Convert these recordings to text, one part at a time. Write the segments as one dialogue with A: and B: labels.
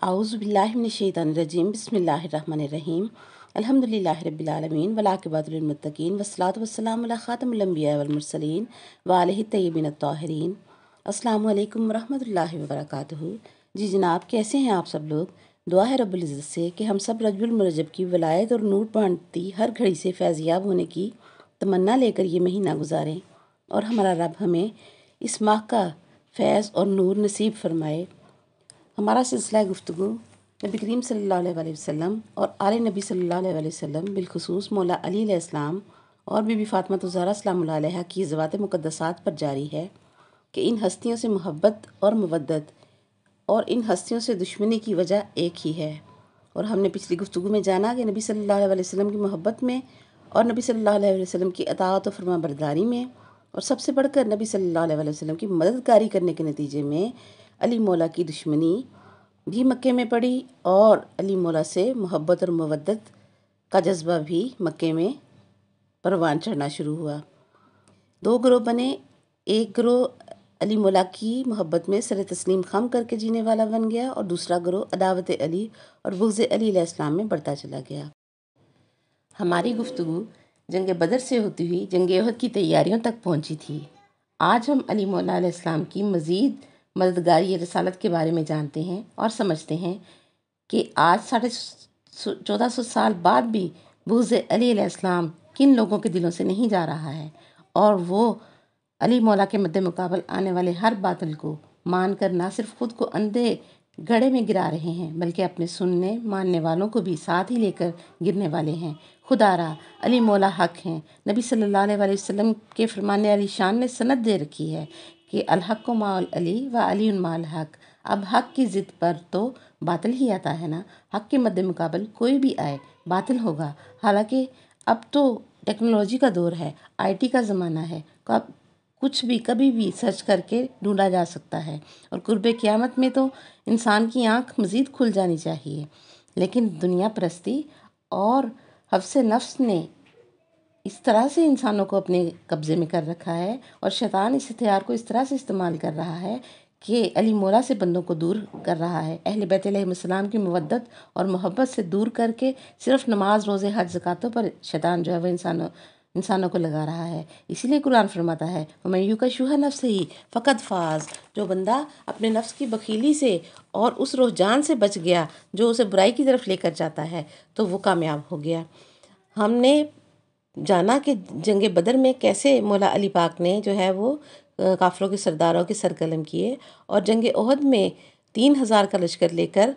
A: اعوذ باللہ من الشیطان الرجیم بسم اللہ الرحمن الرحیم الحمدللہ رب العالمین والعاقبۃ للمتقین والصلاۃ والسلام علی خاتم الانبیاء والمرسلین وآلہ الطیبین الطاہرین۔ السلام علیکم ورحمۃ اللہ وبرکاتہ۔ جی جناب، کیسے ہیں آپ سب لوگ؟ دعا ہے رب العزت سے کہ ہم سب رجب المرجب کی ولایت اور نور بانٹتی ہر گھڑی سے فیضیاب ہونے کی تمنا لے کر یہ مہینہ گزاریں اور ہمارا رب ہمیں اس ماہ کا فیض اور نور نصیب فرمائے۔ ہمارا سلسلہ گفتگو نبی کریم صلی اللہ علیہ وسلم اور آل نبی صلی اللہ علیہ وسلم، بالخصوص مولا علی علیہ السلام اور بی بی فاطمہ الزہرا سلام اللہ علیہا کی ذوات مقدسات پر جاری ہے کہ ان ہستیوں سے محبت اور مودت اور ان ہستیوں سے دشمنی کی وجہ ایک ہی ہے۔ اور ہم نے پچھلی گفتگو میں جانا کہ نبی صلی اللہ علیہ وسلم کی محبت میں اور نبی صلی اللہ علیہ وسلم کی اطاعت و فرما برداری میں اور سب سے بڑھ کر نبی صلی اللہ علیہ وسلم کی مددگاری کرنے کے نتیجے میں علی مولا کی دشمنی بھی مکے میں پڑی اور علی مولا سے محبت اور مودت کا جذبہ بھی مکے میں پروان چڑھنا شروع ہوا۔ دو گروہ بنے، ایک گروہ علی مولا کی محبت میں سر تسلیم خم کر کے جینے والا بن گیا اور دوسرا گروہ عداوت علی اور بغض علی علیہ السلام میں بڑھتا چلا گیا۔ ہماری گفتگو جنگ بدر سے ہوتی ہوئی جنگ احد کی تیاریوں تک پہنچی تھی۔ آج ہم علی مولا علیہ السلام کی مزید مددگاری رسالت کے بارے میں جانتے ہیں اور سمجھتے ہیں کہ آج 1450 سال بعد بھی بغض علی علیہ السلام کن لوگوں کے دلوں سے نہیں جا رہا ہے اور وہ علی مولا کے مد مقابل آنے والے ہر باطل کو مان کر نہ صرف خود کو اندھے گڑھے میں گرا رہے ہیں بلکہ اپنے سننے ماننے والوں کو بھی ساتھ ہی لے کر گرنے والے ہیں۔ خدا را علی مولا حق ہیں۔ نبی صلی اللہ علیہ وسلم کے فرمان علی شان نے سند دے رکھی ہے کہ الحق مع علی و علی مع الحق۔ اب حق کی ضد پر تو باطل ہی آتا ہے نا، حق کے مد مقابل کوئی بھی آئے باطل ہوگا۔ حالانکہ اب تو ٹیکنالوجی کا دور ہے، IT کا زمانہ ہے، کچھ بھی کبھی بھی سرچ کر کے ڈھونڈا جا سکتا ہے اور قرب قیامت میں تو انسان کی آنکھ مزید کھل جانی چاہیے۔ لیکن دنیا پرستی اور حفظ نفس نے اس طرح سے انسانوں کو اپنے قبضے میں کر رکھا ہے اور شیطان اس ہتھیار کو اس طرح سے استعمال کر رہا ہے کہ علی مولا سے بندوں کو دور کر رہا ہے، اہل بیت علیہ السلام کی مودت اور محبت سے دور کر کے صرف نماز، روزے، حج، زکاتوں پر شیطان جو ہے وہ انسانوں کو لگا رہا ہے۔ اسی لیے قرآن فرماتا ہے وَمَن یُوقَ شُحَّ نَفْسِهِ فَقَدْ فَازَ، جو بندہ اپنے نفس کی بخیلی سے اور اس رجحان سے بچ گیا جو اسے برائی کی طرف لے کر جاتا ہے تو وہ کامیاب ہو گیا۔ ہم نے جانا کہ جنگ بدر میں کیسے مولا علی پاک نے جو ہے وہ کافروں کے سرداروں کے سر قلم کیے اور جنگ احد میں 3000 کا لشکر لے کر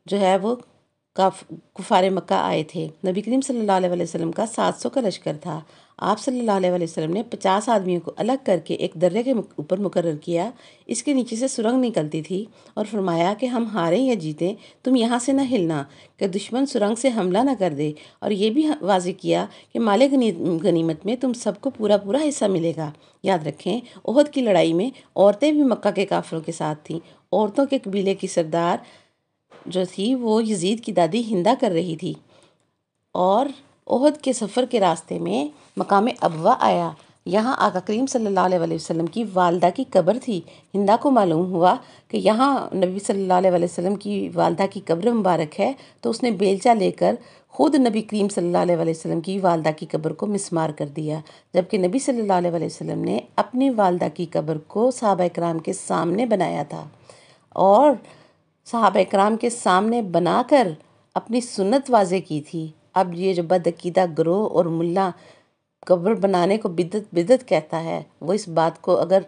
A: جو ہے وہ کفار مکہ آئے تھے۔ نبی کریم صلی اللہ علیہ وسلم کا 700 کا لشکر تھا۔ آپ صلی اللہ علیہ وسلم نے 50 آدمیوں کو الگ کر کے ایک درے کے اوپر مقرر کیا، اس کے نیچے سے سرنگ نکلتی تھی اور فرمایا کہ ہم ہاریں یا جیتیں تم یہاں سے نہ ہلنا کہ دشمن سرنگ سے حملہ نہ کر دے، اور یہ بھی واضح کیا کہ مال غنیمت میں تم سب کو پورا حصہ ملے گا۔ یاد رکھیں احد کی لڑائی میں عورتیں بھی مکہ کے کافروں کے ساتھ تھیں۔ عورتوں کے قبیلے کی سردار جو تھی وہ یزید کی دادی ہندا کر رہی تھی اور احد کے سفر کے راستے میں مقام ابوا آیا، یہاں آقا کریم صلی اللہ علیہ وسلم کی والدہ کی قبر تھی۔ ہندا کو معلوم ہوا کہ یہاں نبی صلی اللہ علیہ وسلم کی والدہ کی قبر مبارک ہے تو اس نے بیلچہ لے کر خود نبی کریم صلی اللہ علیہ وسلم کی والدہ کی قبر کو مسمار کر دیا، جبکہ نبی صلی اللہ علیہ وسلم نے اپنی والدہ کی قبر کو صحابہ کرام کے سامنے بنایا تھا اور صحابہ کرام کے سامنے بنا کر اپنی سنت واضح کی تھی۔ اب یہ جو بدعقیدہ گروہ اور ملا قبر بنانے کو بدعت کہتا ہے، وہ اس بات کو اگر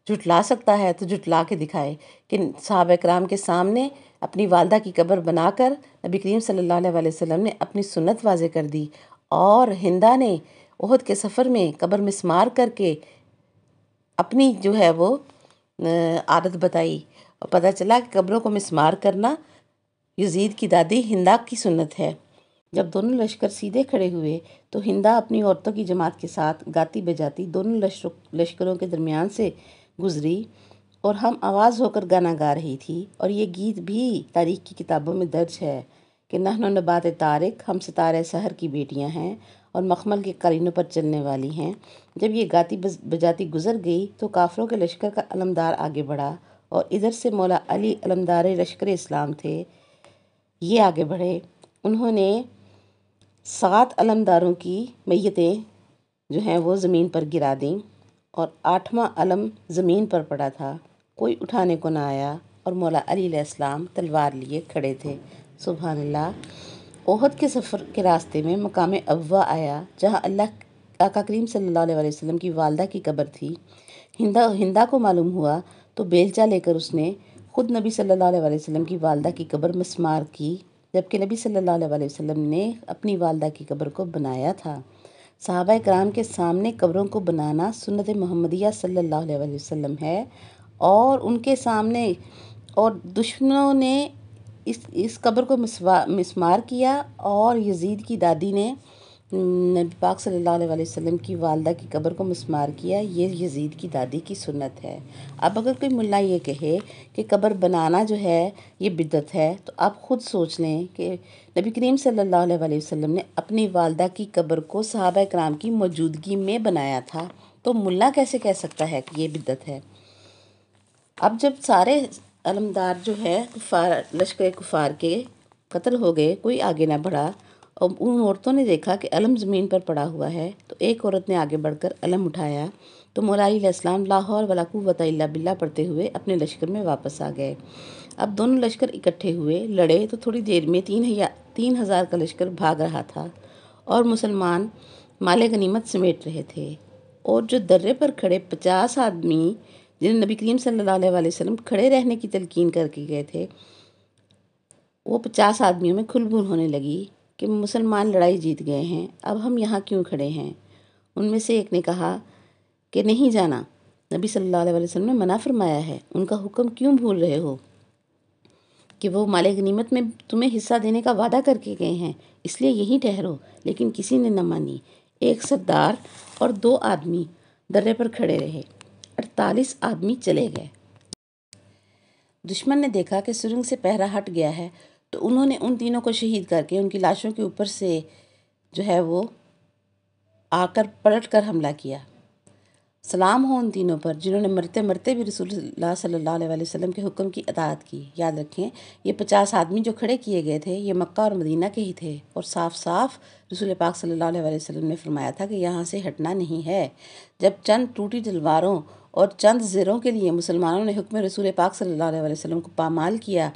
A: جھٹلا سکتا ہے تو جھٹلا کے دکھائے کہ صحابہ کرام کے سامنے اپنی والدہ کی قبر بنا کر نبی کریم صلی اللہ علیہ وسلم نے اپنی سنت واضح کر دی اور ہندا نے احد کے سفر میں قبر مسمار کر کے اپنی جو ہے وہ عادت بتائی اور پتہ چلا کہ قبروں کو مسمار کرنا یزید کی دادی ہندا کی سنت ہے۔ جب دونوں لشکر سیدھے کھڑے ہوئے تو ہندا اپنی عورتوں کی جماعت کے ساتھ گاتی بجاتی دونوں لشکروں کے درمیان سے گزری اور ہم آواز ہو کر گانا گا رہی تھی، اور یہ گیت بھی تاریخ کی کتابوں میں درج ہے کہ نحن نبات طارق، ہم ستارہ سحر کی بیٹیاں ہیں اور مخمل کے قرینوں پر چلنے والی ہیں۔ جب یہ گاتی بجاتی گزر گئی تو کافروں کے لشکر کا علمدار آگے بڑھا اور ادھر سے مولا علی علمدار لشکر اسلام تھے یہ آگے بڑھے، انہوں نے 7 علمداروں کی میتیں جو ہیں وہ زمین پر گرا دیں اور 8واں علم زمین پر پڑا تھا، کوئی اٹھانے کو نہ آیا، اور مولا علی علیہ السلام تلوار لیے کھڑے تھے۔ سبحان اللہ۔ احد کے سفر کے راستے میں مقام ابوا آیا، جہاں آقا کریم صلی اللہ علیہ وسلم کی والدہ کی قبر تھی۔ ہندا کو معلوم ہوا تو بیلچہ لے کر اس نے خود نبی صلی اللہ علیہ وسلم کی والدہ کی قبر مسمار کی، جبکہ نبی صلی اللہ علیہ وسلم نے اپنی والدہ کی قبر کو بنایا تھا۔ صحابہ کرام کے سامنے قبروں کو بنانا سنت محمدیہ صلی اللہ علیہ وسلم ہے، اور ان کے سامنے اور دشمنوں نے اس قبر کو مسمار کیا، اور یزید کی دادی نے نبی پاک صلی اللہ علیہ وسلم کی والدہ کی قبر کو مسمار کیا۔ یہ یزید کی دادی کی سنت ہے۔ اب اگر کوئی ملا یہ کہے کہ قبر بنانا جو ہے یہ بدعت ہے، تو آپ خود سوچ لیں کہ نبی کریم صلی اللہ علیہ وسلم نے اپنی والدہ کی قبر کو صحابہ کرام کی موجودگی میں بنایا تھا، تو ملا کیسے کہہ سکتا ہے کہ یہ بدعت ہے؟ اب جب سارے علمدار جو ہے لشکر کفار کے قتل ہو گئے، کوئی آگے نہ بڑھا، اور ان عورتوں نے دیکھا کہ علم زمین پر پڑا ہوا ہے، تو ایک عورت نے آگے بڑھ کر علم اٹھایا، تو مولا علی علیہ السلام لا حول ولا قوۃ الا باللہ پڑھتے ہوئے اپنے لشکر میں واپس آ گئے۔ اب دونوں لشکر اکٹھے ہوئے، لڑے، تو تھوڑی دیر میں 3000 کا لشکر بھاگ رہا تھا، اور مسلمان مال غنیمت سمیٹ رہے تھے، اور جو درے پر کھڑے 50 آدمی جنہیں نبی کریم صلی اللہ علیہ وسلم کھڑے رہنے کی تلقین کر کے گئے تھے، وہ 50 آدمیوں میں کھلبل ہونے لگی کہ مسلمان لڑائی جیت گئے ہیں، اب ہم یہاں کیوں کھڑے ہیں؟ ان میں سے ایک نے کہا کہ نہیں جانا، نبی صلی اللہ علیہ وسلم نے منع فرمایا ہے، ان کا حکم کیوں بھول رہے ہو کہ وہ مال غنیمت میں تمہیں حصہ دینے کا وعدہ کر کے گئے ہیں، اس لیے یہیں ٹھہرو۔ لیکن کسی نے نہ مانی، ایک سردار اور 2 آدمی درے پر کھڑے رہے، 48 آدمی چلے گئے۔ دشمن نے دیکھا کہ سرنگ سے پہرہ ہٹ گیا ہے، تو انہوں نے ان تینوں کو شہید کر کے ان کی لاشوں کے اوپر سے جو ہے وہ آ کر پلٹ کر حملہ کیا۔ سلام ہو ان تینوں پر جنہوں نے مرتے مرتے بھی رسول اللہ صلی اللہ علیہ وسلم کے حکم کی اطاعت کی۔ یاد رکھیں، یہ 50 آدمی جو کھڑے کیے گئے تھے، یہ مکہ اور مدینہ کے ہی تھے، اور صاف صاف رسول پاک صلی اللہ علیہ وسلم نے فرمایا تھا کہ یہاں سے ہٹنا نہیں ہے۔ جب چند ٹوٹی تلواروں اور چند زروں کے لیے مسلمانوں نے حکم رسول پاک صلی اللہ علیہ وسلم کو پامال کیا،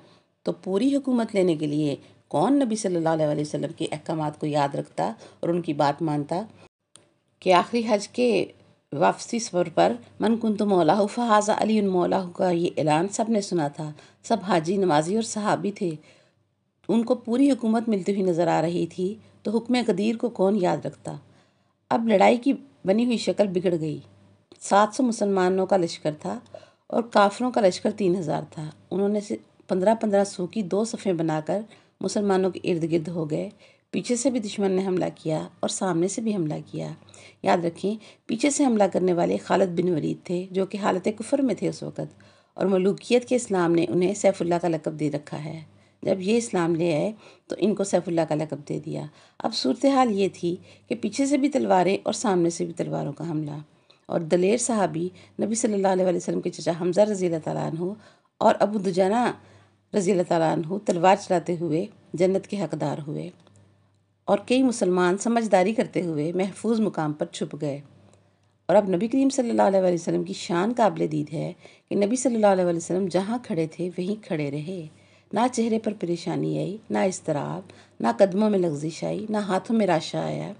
A: تو پوری حکومت لینے کے لیے کون نبی صلی اللہ علیہ وسلم کے احکامات کو یاد رکھتا اور ان کی بات مانتا؟ کہ آخری حج کے واپسی سفر پر من کنت مولاہ فہذا علی مولاہ کا یہ اعلان سب نے سنا تھا، سب حاجی، نمازی اور صحابی تھے، ان کو پوری حکومت ملتی ہوئی نظر آ رہی تھی، تو حکم قدیر کو کون یاد رکھتا؟ اب لڑائی کی بنی ہوئی شکل بگڑ گئی۔ 700 مسلمانوں کا لشکر تھا اور کافروں کا لشکر 3000 تھا۔ انہوں نے 1500 کی 2 صفیں بنا کر مسلمانوں کے ارد گرد ہو گئے۔ پیچھے سے بھی دشمن نے حملہ کیا اور سامنے سے بھی حملہ کیا۔ یاد رکھیں، پیچھے سے حملہ کرنے والے خالد بن ولید تھے، جو کہ حالت کفر میں تھے اس وقت، اور ملوکیت کے اسلام نے انہیں سیف اللہ کا لقب دے رکھا ہے۔ جب یہ اسلام لے آئے تو ان کو سیف اللہ کا لقب دے دیا۔ اب صورتحال یہ تھی کہ پیچھے سے بھی تلواریں اور سامنے سے بھی تلواروں کا حملہ، اور دلیر صحابی نبی صلی اللہ علیہ وسلم کے چچا حمزہ رضی اللہ تعالیٰ عنہ اور ابو دجانہ رضی اللہ تعالیٰ عنہ تلوار چلاتے ہوئے جنت کے حقدار ہوئے، اور کئی مسلمان سمجھداری کرتے ہوئے محفوظ مقام پر چھپ گئے۔ اور اب نبی کریم صلی اللہ علیہ وسلم کی شان قابل دید ہے کہ نبی صلی اللہ علیہ وسلم جہاں کھڑے تھے وہیں کھڑے رہے، نہ چہرے پر پریشانی آئی، نہ اضطراب، نہ قدموں میں لغزش آئی، نہ ہاتھوں میں راشہ آیا۔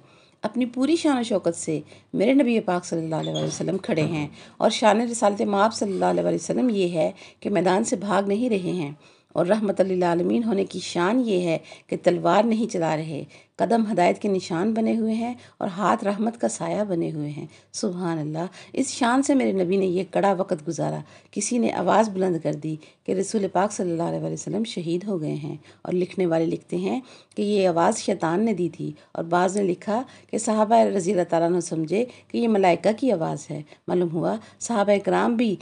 A: اپنی پوری شان و شوکت سے میرے نبی پاک صلی اللہ علیہ وسلم کھڑے ہیں، اور شان رسالت مآب صلی اللہ علیہ وسلم یہ ہے کہ میدان سے بھاگ نہیں رہے ہیں، اور رحمت للعالمین ہونے کی شان یہ ہے کہ تلوار نہیں چلا رہے، قدم ہدایت کے نشان بنے ہوئے ہیں اور ہاتھ رحمت کا سایہ بنے ہوئے ہیں۔ سبحان اللہ! اس شان سے میرے نبی نے یہ کڑا وقت گزارا۔ کسی نے آواز بلند کر دی کہ رسول پاک صلی اللہ علیہ وسلم شہید ہو گئے ہیں، اور لکھنے والے لکھتے ہیں کہ یہ آواز شیطان نے دی تھی، اور بعض نے لکھا کہ صحابہ رضی اللہ تعالیٰ عنہ سمجھے کہ یہ ملائکہ کی آواز ہے۔ معلوم ہوا صحابہ کرام بھی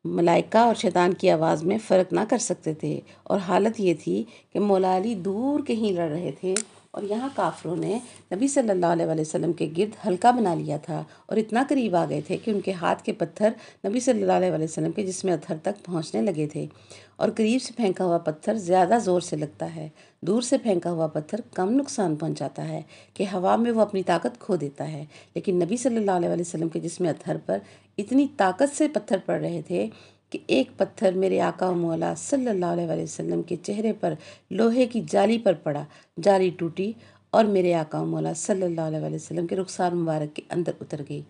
A: ملائکہ اور شیطان کی آواز میں فرق نہ کر سکتے تھے، اور حالت یہ تھی کہ مولا علی دور کہیں لڑ رہے تھے اور یہاں کافروں نے نبی صلی اللہ علیہ وسلم کے گرد حلقہ بنا لیا تھا اور اتنا قریب آ گئے تھے کہ ان کے ہاتھ کے پتھر نبی صلی اللہ علیہ وسلم کے جسم اطہر تک پہنچنے لگے تھے۔ اور قریب سے پھینکا ہوا پتھر زیادہ زور سے لگتا ہے، دور سے پھینکا ہوا پتھر کم نقصان پہنچاتا ہے کہ ہوا میں وہ اپنی طاقت کھو دیتا ہے، لیکن نبی صلی اللہ علیہ وسلم کے جسم اطہر پر اتنی طاقت سے پتھر پڑ رہے تھے کہ ایک پتھر میرے آقا و مولا صلی اللہ علیہ وسلم کے چہرے پر لوہے کی جالی پر پڑا، جالی ٹوٹی اور میرے آقا و مولا صلی اللہ علیہ وسلم کے رخسار مبارک کے اندر اتر گئی،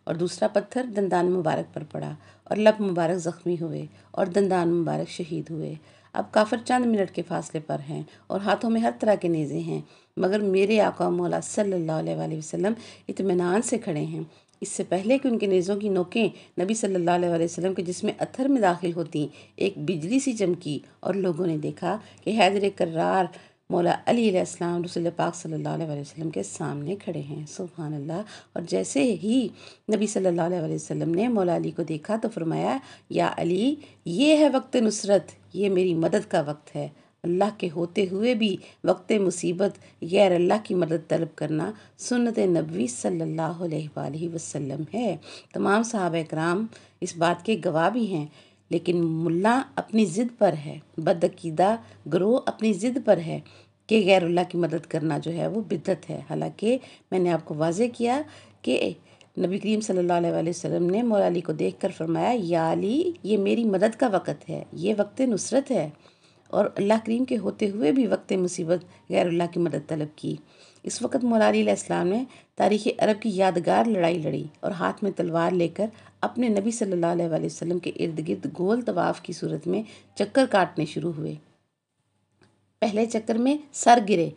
A: اور دوسرا پتھر دندان مبارک پر پڑا اور لب مبارک زخمی ہوئے اور دندان مبارک شہید ہوئے۔ اب کافر چند منٹ کے فاصلے پر ہیں اور ہاتھوں میں ہر طرح کے نیزے ہیں، مگر میرے آقا و مولا صلی اللہ علیہ وسلم اطمینان سے کھڑے ہیں۔ اس سے پہلے کہ ان کے نیزوں کی نوکیں نبی صلی اللہ علیہ وسلم کے جسم اطہر میں داخل ہوتیں، ایک بجلی سی چمکی اور لوگوں نے دیکھا کہ حیدر کرار مولا علی علیہ السلام رسول پاک صلی اللہ علیہ وسلم کے سامنے کھڑے ہیں۔ سبحان اللہ۔ اور جیسے ہی نبی صلی اللہ علیہ وسلم نے مولا علی کو دیکھا تو فرمایا، یا علی، یہ ہے وقت نصرت، یہ میری مدد کا وقت ہے۔ اللہ کے ہوتے ہوئے بھی وقت مصیبت غیر اللہ کی مدد طلب کرنا سنت نبوی صلی اللہ علیہ وآلہ وسلم ہے۔ تمام صحابہ کرام اس بات کے گواہ بھی ہیں، لیکن ملا اپنی ضد پر ہے، بدعقیدہ گروہ اپنی ضد پر ہے کہ غیر اللہ کی مدد کرنا جو ہے وہ بدعت ہے، حالانکہ میں نے آپ کو واضح کیا کہ نبی کریم صلی اللہ علیہ وسلم نے مولا علی کو دیکھ کر فرمایا، یا علی، یہ میری مدد کا وقت ہے، یہ وقت نصرت ہے، اور اللہ کریم کے ہوتے ہوئے بھی وقت مصیبت غیر اللہ کی مدد طلب کی۔ اس وقت مولا علی علیہ السلام نے تاریخ عرب کی یادگار لڑائی لڑی اور ہاتھ میں تلوار لے کر اپنے نبی صلی اللہ علیہ وسلم کے ارد گرد گول طواف کی صورت میں چکر کاٹنے شروع ہوئے۔ پہلے چکر میں سر گرے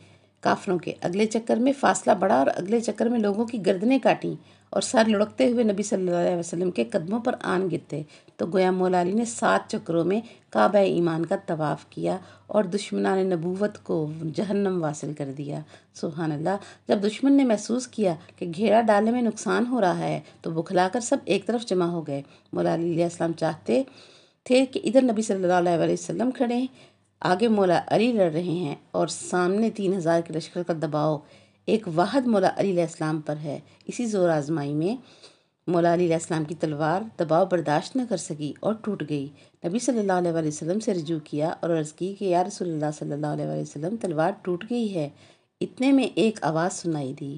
A: کافروں کے، اگلے چکر میں فاصلہ بڑھا اور اگلے چکر میں لوگوں کی گردنیں کاٹیں اور سر لڑکتے ہوئے نبی صلی اللہ علیہ وسلم کے قدموں پر آن گرتے، تو گویا مولا علی نے 7 چکروں میں کعبہ ایمان کا طواف کیا اور دشمنان نبوت کو جہنم واصل کر دیا۔ سبحان اللہ۔ جب دشمن نے محسوس کیا کہ گھیرا ڈالنے میں نقصان ہو رہا ہے تو بکھلا کر سب ایک طرف جمع ہو گئے۔ مولا علی علیہ السلام چاہتے تھے کہ ادھر نبی صلی اللہ علیہ وسلم کھڑے ہیں، آگے مولا علی لڑ رہے ہیں اور سامنے 3000 کے لشکر کا دباؤ ایک واحد مولا علی علیہ السلام پر ہے۔ اسی زور آزمائی میں مولا علی علیہ السلام کی تلوار دباؤ برداشت نہ کر سکی اور ٹوٹ گئی۔ نبی صلی اللہ علیہ وسلم سے رجوع کیا اور عرض کی کہ یا رسول اللہ صلی اللہ علیہ وسلم، تلوار ٹوٹ گئی ہے۔ اتنے میں ایک آواز سنائی دی،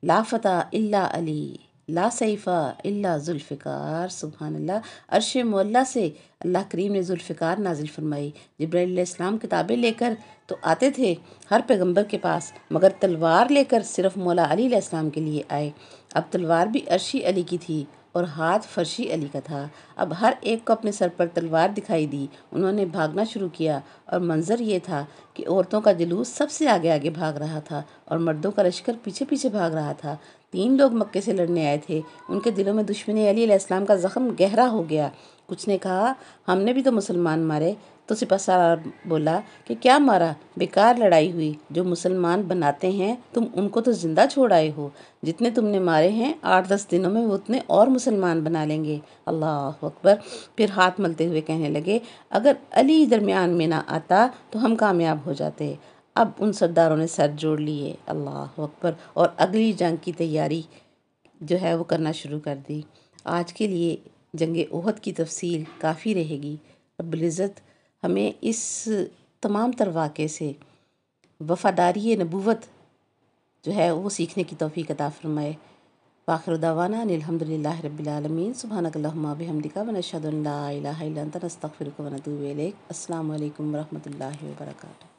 A: لا فتح الا علی، لا سیف الا ذوالفقار۔ سبحان اللہ۔ عرش معلیٰ سے اللہ کریم نے ذوالفقار نازل فرمائی۔ جبرائیل علیہ السلام کتابیں لے کر تو آتے تھے ہر پیغمبر کے پاس، مگر تلوار لے کر صرف مولا علی علیہ السلام کے لیے آئے۔ اب تلوار بھی عرشی علی کی تھی اور ہاتھ فرشی علی کا تھا۔ اب ہر ایک کو اپنے سر پر تلوار دکھائی دی۔ انہوں نے بھاگنا شروع کیا اور منظر یہ تھا کہ عورتوں کا جلوس سب سے آگے آگے بھاگ رہا تھا اور مردوں کا لشکر پیچھے پیچھے بھاگ رہا تھا۔ 3 لوگ مکے سے لڑنے آئے تھے، ان کے دلوں میں دشمنی علی علیہ السلام کا زخم گہرا ہو گیا۔ کچھ نے کہا، ہم نے بھی تو مسلمان مارے، تو سپہ سالار بولا کہ کیا مارا، بیکار لڑائی ہوئی، جو مسلمان بناتے ہیں تم ان کو تو زندہ چھوڑ آئے ہو، جتنے تم نے مارے ہیں 8-10 دنوں میں وہ اتنے اور مسلمان بنا لیں گے۔ اللہ اکبر۔ پھر ہاتھ ملتے ہوئے کہنے لگے، اگر علی درمیان میں نہ آتا تو ہم کامیاب ہو جاتے۔ اب ان سرداروں نے سر جوڑ لیے، اللہ اکبر، اور اگلی جنگ کی تیاری جو ہے وہ کرنا شروع کر دی۔ آج کے لیے جنگ احد کی تفصیل کافی رہے گی۔ رب العزت ہمیں اس تمام تر واقعے سے وفاداری نبوت جو ہے وہ سیکھنے کی توفیق عطا فرمائے۔ وآخر دعوانا ان الحمد للہ رب العالمین۔ سبحانک اللہم وبحمدک ونشہد ان لا الہ الا انت نستغفرک ونتوب الیک۔ السلام علیکم ورحمۃ اللہ وبرکاتہ۔